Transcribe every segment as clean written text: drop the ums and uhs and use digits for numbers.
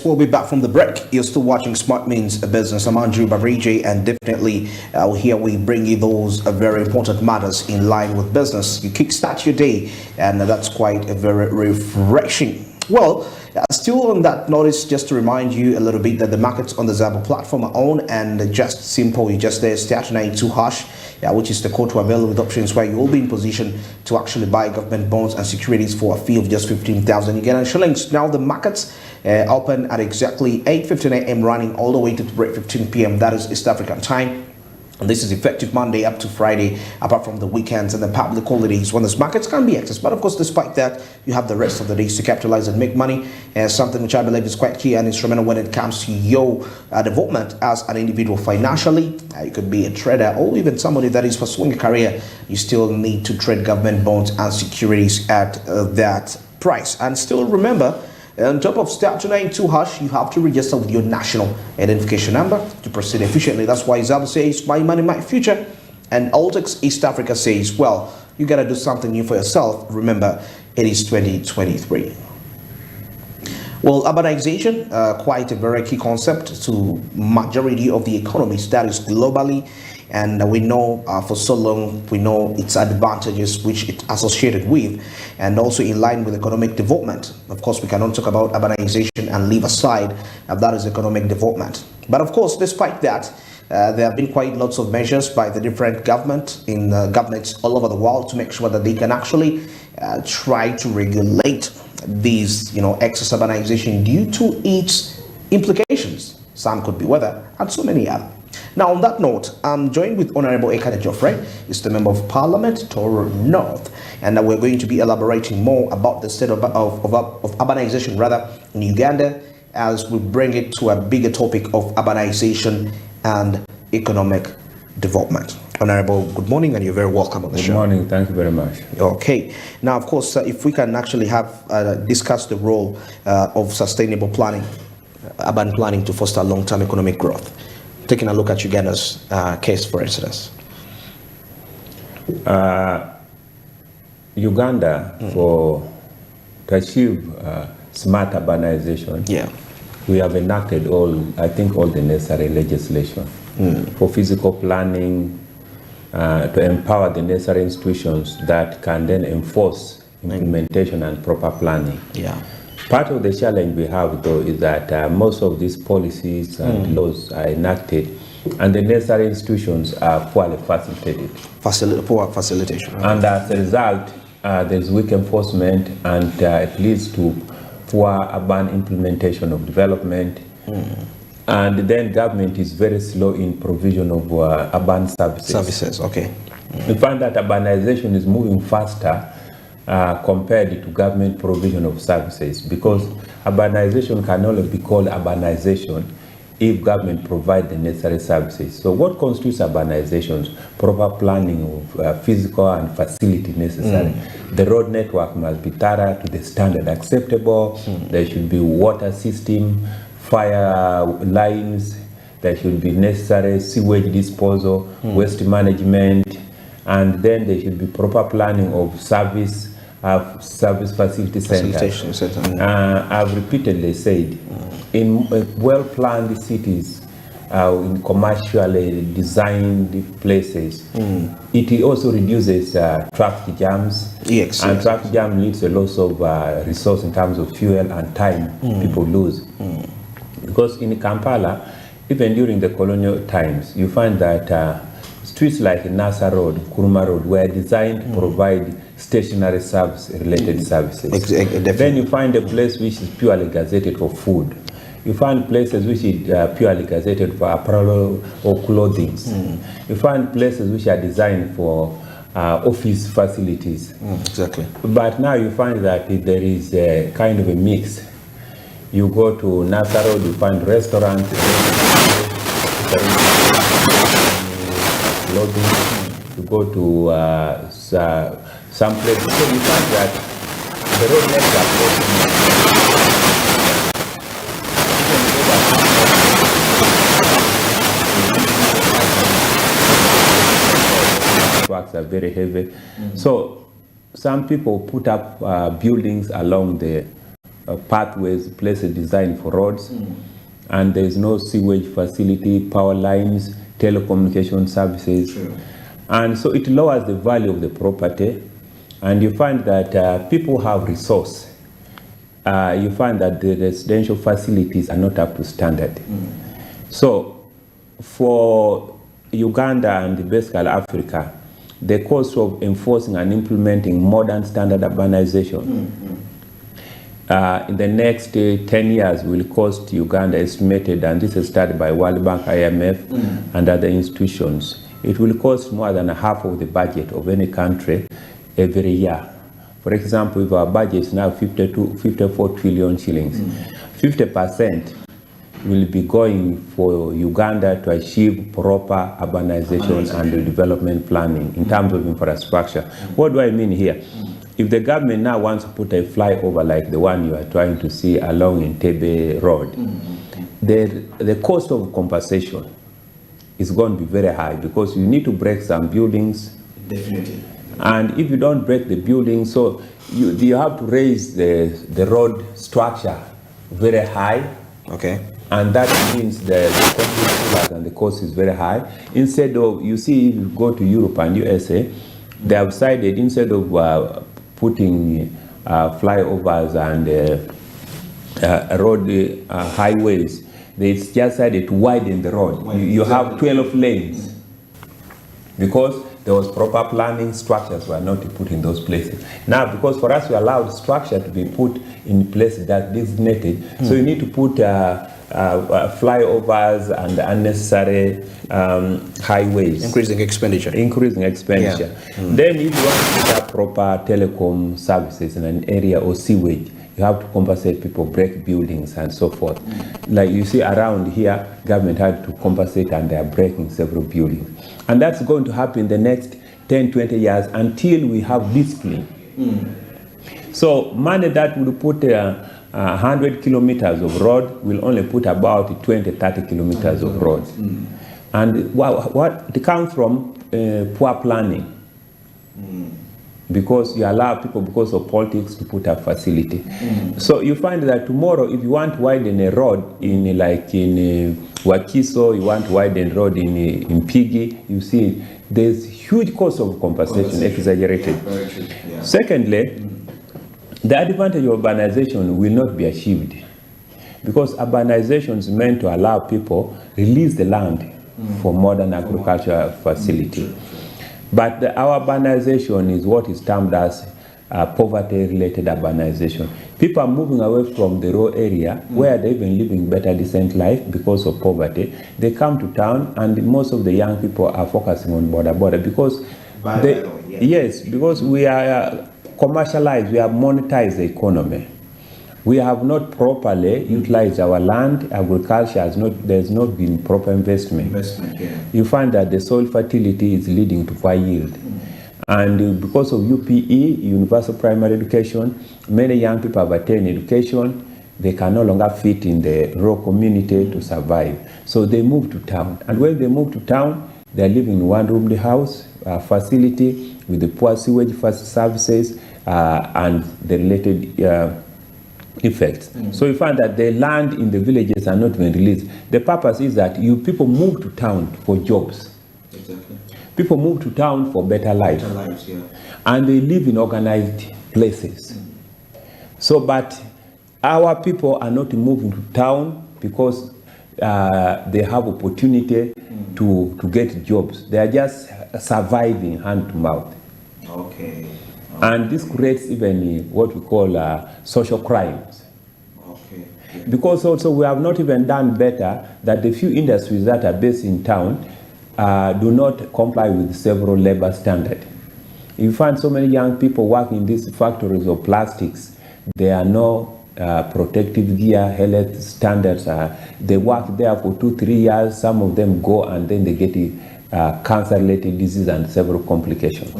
Yes, we'll be back from the break. You're still watching Smart Means Business. I'm Andrew Bariji, and definitely here we bring you those very important matters in line with business. You kickstart your day, and that's quite very refreshing. Well, still on that notice, just to remind you a little bit that the markets on the Zabo platform are on, and just simple, you just there *92#, which is the code to avail with options where you will be in position to actually buy government bonds and securities for a fee of just 15,000 Ugandan shillings. Now the markets open at exactly 8:15 a.m. running all the way to 3:15 p.m. That is East African time. And this is effective Monday up to Friday, apart from the weekends and the public holidays when those markets can be accessed. But of course, despite that, you have the rest of the days to capitalize and make money. Something which I believe is quite key and instrumental when it comes to your development as an individual financially. You could be a trader or even somebody that is pursuing a career. You still need to trade government bonds and securities at that price. And still remember, on top of *292#, you have to register with your national identification number to proceed efficiently. That's why Zabo says, my money, my future. And Altex East Africa says, well, you got to do something new for yourself. Remember, it is 2023. Well, urbanization, quite a very key concept to majority of the economies that is globally. And we know for so long, we know its advantages which it associated with, and also in line with economic development. Of course, we cannot talk about urbanization and leave aside that is economic development. But of course, despite that, there have been quite lots of measures by the different governments all over the world to make sure that they can actually try to regulate these, excess urbanization due to its implications. Some could be weather and so many others. Now, on that note, I'm joined with Honorable Ekane Geoffrey. He's the Member of Parliament, Toro North, and we're going to be elaborating more about the state of urbanization, in Uganda, as we bring it to a bigger topic of urbanization and economic development. Honorable, good morning, and you're very welcome on the show. Good morning, thank you very much. Okay, now, of course, if we can actually have discuss the role of sustainable planning, urban planning to foster long-term economic growth. Taking a look at Uganda's case, for instance. Uganda, to achieve smart urbanization, we have enacted all the necessary legislation for physical planning, to empower the necessary institutions that can then enforce implementation and proper planning. Part of the challenge we have, though, is that most of these policies and laws are enacted, and the necessary institutions are poorly facilitated. Poor facilitation. Right. And as a result, there's weak enforcement, and it leads to poor urban implementation of development. And then government is very slow in provision of urban services. Okay. We find that urbanization is moving faster compared to government provision of services, because urbanization can only be called urbanization if government provide the necessary services. So what constitutes urbanization? Proper planning of physical and facility necessary. The road network must be thorough to the standard acceptable. There should be water system, fire lines, there should be necessary sewage disposal, waste management, and then there should be proper planning of service facility centers. I've repeatedly said, in well-planned cities, in commercially designed places, it also reduces traffic jams. And traffic jam leads to a loss of resource in terms of fuel and time people lose. Because in Kampala, even during the colonial times, you find that streets like Nasa Road, Kuruma Road were designed to provide stationary service-related services. Then you find a place which is purely gazetted for food. You find places which are purely gazetted for apparel or clothing. You find places which are designed for office facilities. Exactly. But now you find that there is a kind of a mix. You go to Nasa Road, you find restaurants, clothing. You go to some places, so you find that the road networks are very heavy. So some people put up buildings along the pathways, places designed for roads, and there is no sewage facility, power lines, telecommunication services. True. And so it lowers the value of the property, and you find that people have resource. You find that the residential facilities are not up to standard. So for Uganda and basically Africa, the cost of enforcing and implementing modern standard urbanization in the next 10 years will cost Uganda estimated, and this is studied by World Bank, IMF, and other institutions, it will cost more than half of the budget of any country every year. For example, if our budget is now 54 trillion shillings, 50% will be going for Uganda to achieve proper urbanization and development planning in terms of infrastructure. What do I mean here? If the government now wants to put a flyover like the one you are trying to see along Entebbe Road, the cost of compensation is going to be very high because you need to break some buildings. Definitely. And if you don't break the building, so you have to raise the road structure very high. Okay. And that means the cost and the cost is very high. Instead of, you see, if you go to Europe and USA, they have decided instead of putting flyovers and road highways, they just decided to widen the road. You have 12 lanes because there was proper planning, structures were not put in those places. Now, because for us we allowed structure to be put in places that designated, so you need to put flyovers and unnecessary highways. Increasing expenditure. Then if you want to put up proper telecom services in an area or sewage, you have to compensate people, break buildings and so forth. Like you see around here, government had to compensate and they are breaking several buildings. And that's going to happen in the next 10, 20 years until we have discipline. So money that would put 100 kilometers of road will only put about 20, 30 kilometers of road. And what it comes from poor planning. Because you allow people, because of politics, to put up facility. So you find that tomorrow, if you want to widen a road in Wakiso, you want to widen a road in Pigi, you see there's huge cost of compensation, exaggerated. Yeah. Secondly, the advantage of urbanization will not be achieved because urbanization is meant to allow people release the land for modern agricultural facility. But our urbanization is what is termed as poverty-related urbanization. People are moving away from the rural area where they've been living better, decent life because of poverty. They come to town, and most of the young people are focusing on border because yes, because we are commercialized, we have monetized the economy. We have not properly utilized our land. Agriculture has not, there's not been proper investment. You find that the soil fertility is leading to poor yield. And because of UPE, Universal Primary Education, many young people have attained education. They can no longer fit in the rural community to survive. So they move to town. And when they move to town, they're living in one-room house facility with the poor sewage services and the related effects. So you find that the land in the villages are not being released. The purpose is that people move to town for jobs. Exactly. People move to town for better life. Better lives, yeah. And they live in organized places. So, but our people are not moving to town because they have opportunity to get jobs. They are just surviving hand to mouth. Okay. And this creates even what we call social crimes. Okay. Yeah. Because also we have not even done better that the few industries that are based in town do not comply with several labor standards. You find so many young people working in these factories of plastics. There are no protective gear, health standards. They work there for 2-3 years. Some of them go and then they get cancer-related disease and several complications.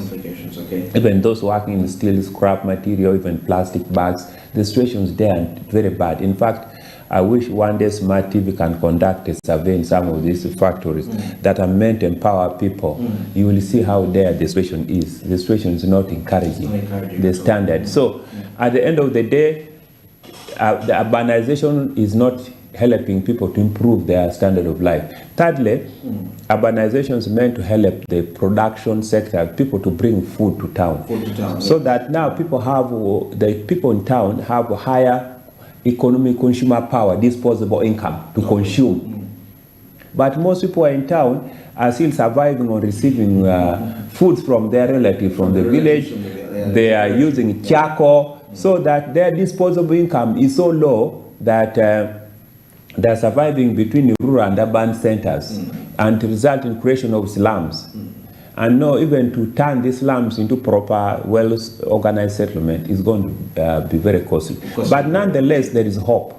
Okay. Even those working in steel, scrap material, even plastic bags, the situations there are very bad. In fact, I wish one day Smart TV can conduct a survey in some of these factories that are meant to empower people. You will see how there the situation is. The situation is not encouraging the standard. So at the end of the day, the urbanization is not helping people to improve their standard of life. Thirdly, urbanization is meant to help the production sector, people to bring food to town. So that now the people in town have a higher economic consumer power, disposable income to consume. But most people in town are still surviving on receiving food from their relatives from the village. They are using charcoal, so that their disposable income is so low that they're surviving between the rural and urban centers and to result in creation of slums. And no, even to turn these slums into proper, well-organized settlement is going to be very costly. But nonetheless, there is hope.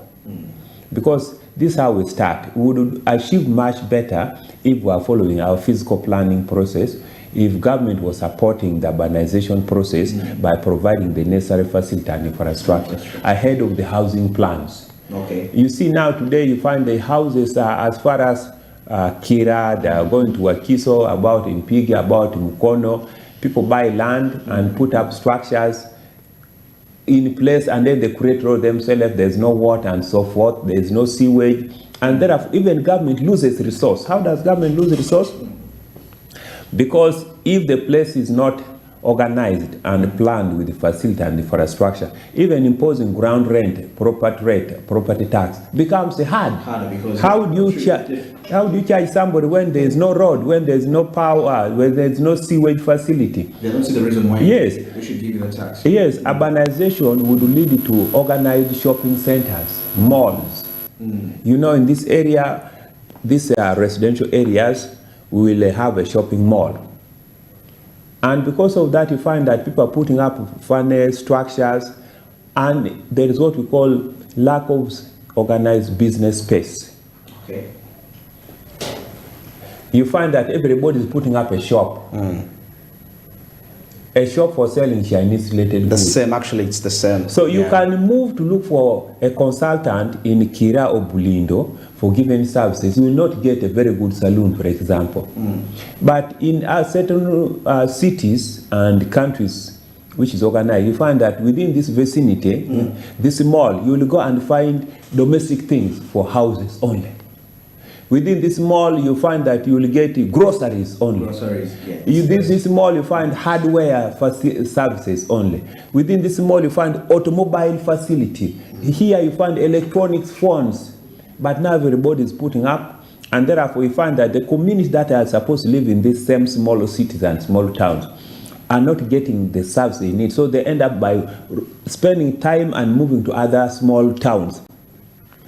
Because this is how we start. We would achieve much better if we are following our physical planning process, if government was supporting the urbanization process by providing the necessary facility and infrastructure ahead of the housing plans. Okay. You see now today you find the houses are as far as Kira, they are going to Wakiso, about in Pigi, about in Mukono. People buy land and put up structures in place, and then they create road themselves. There's no water and so forth. There's no sewage, and therefore even government loses resource. How does government lose resource? Because if the place is not organized and planned with the facility and infrastructure, even imposing ground rent, property tax becomes hard. How do you charge somebody when there is no road, when there is no power, when there is no sewage facility? They don't see the reason why we should give you the tax. Yes, urbanization would lead to organized shopping centers, malls. You know, in this area, these residential areas, we will have a shopping mall. And because of that, you find that people are putting up funny structures, and there is what we call lack of organized business space. Okay. You find that everybody is putting up a shop. A shop for selling Chinese related goods. The same, actually, it's the same. So you can move to look for a consultant in Kira or Bulindo for given services. You will not get a very good saloon, for example. But in certain cities and countries which is organized, you find that within this vicinity, this mall, you will go and find domestic things for houses only. Within this mall, you find that you will get groceries only. Groceries, yes. Within this mall, you find hardware services only. Within this mall, you find automobile facility. Here, you find electronics phones. But now everybody is putting up, and therefore, you find that the communities that are supposed to live in these same small cities and small towns are not getting the service they need. So they end up by spending time and moving to other small towns.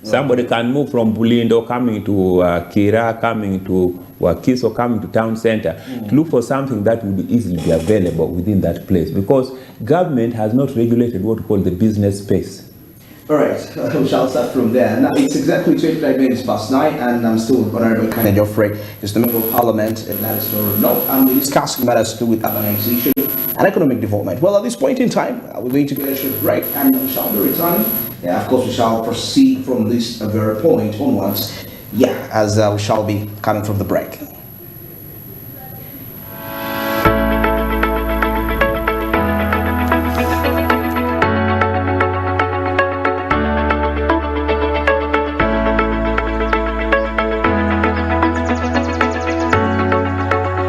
Somebody can move from Bulindo, coming to Kira, coming to Wakiso, coming to town center, to look for something that would easily be available within that place, because government has not regulated what we call the business space. All right, we shall start from there. Now, it's exactly 25 minutes past 9, and I'm still with Honorable Kennedy Geoffrey, who's the Member of Parliament in Ladysmith North, and we're discussing matters to do with urbanization and economic development. Well, at this point in time, we're going to get a short break, and we shall be returning. Yeah, of course, we shall proceed from this very point onwards. Yeah, as we shall be coming from the break.